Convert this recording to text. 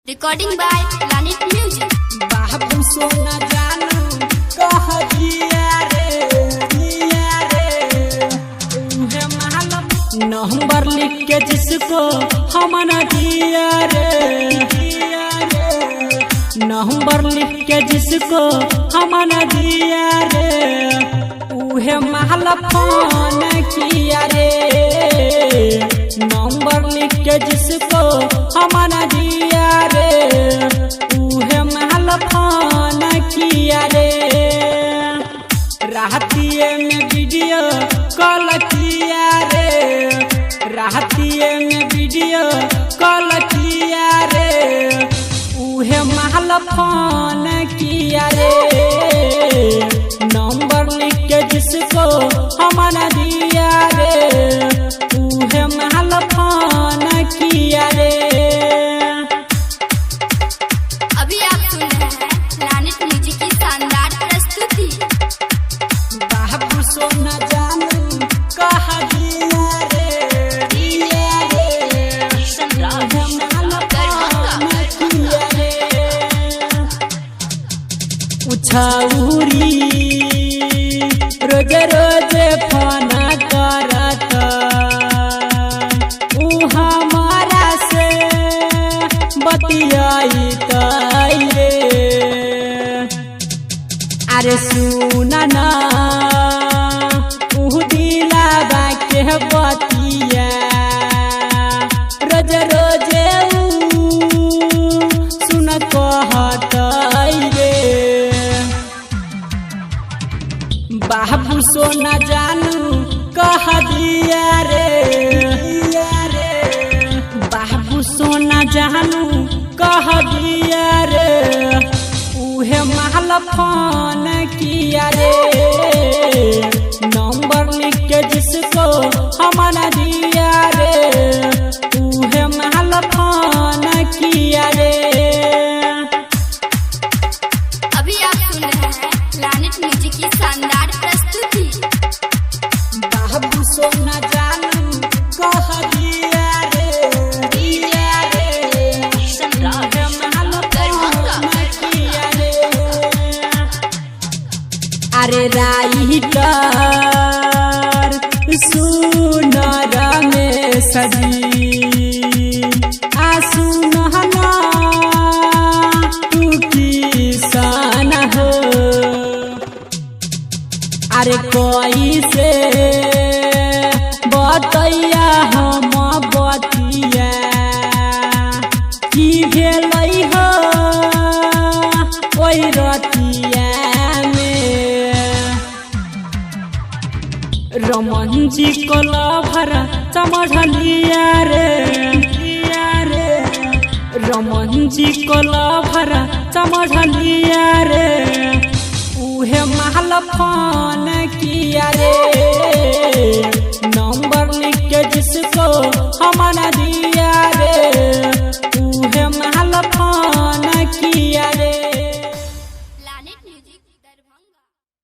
Recording by Planet Music. बाबू सोना जानू कह दिया रे उहे मालूम नंबर लिख के जिसको हम न दिया रे नंबर लिख के जिसको हम न दिया रे उहे मालूम फोन किया रे नंबर लिख के जिसको हम न दिया रे उहे मालूम फोन किया रे रातिए में वीडियो कॉल किया रे रातिए में वीडियो कॉल किया रे उहे मालूम फोन किया रे नंबर लिख के जिसको हम न दिया रे उहे मालूम फोन किया रे। अभी आप सुन रहे हैं प्लानेट म्यूजिक की शानदार प्रस्तुति। बाबू सोना जानू कह दिया रे उछाउरी रोजे रोजे फोन करत उ हमारा से बतियाई रे अरे सुना ना उ दिलावा के बतिया रोज रोजे सुन कहत रे बाबू सोना जानू कह दिया रे बाबू सोना जानू कह दिया रे उहे मालूम फोन किया रे नंबर लिख के जिसको हम न दिया रे उहे मालूम फोन किया रे। अभी आप सुन रहे हैं प्लानेट म्यूजिक की शानदार प्रस्तुति। बाबू सोना जानू कह दिया रे अरे राइटर सुनर में सजी सुनहना तू किसान हो अरे कोई से बतैया हम बतिया की भेलै हो ओई रतिया रमन जी को लभर समझलिया रे रमन जी को लभर समझलिया रे उहे मालूम फोन किया रे नंबर लिख के जिसको हम न दिया रे उहे मालूम फोन किया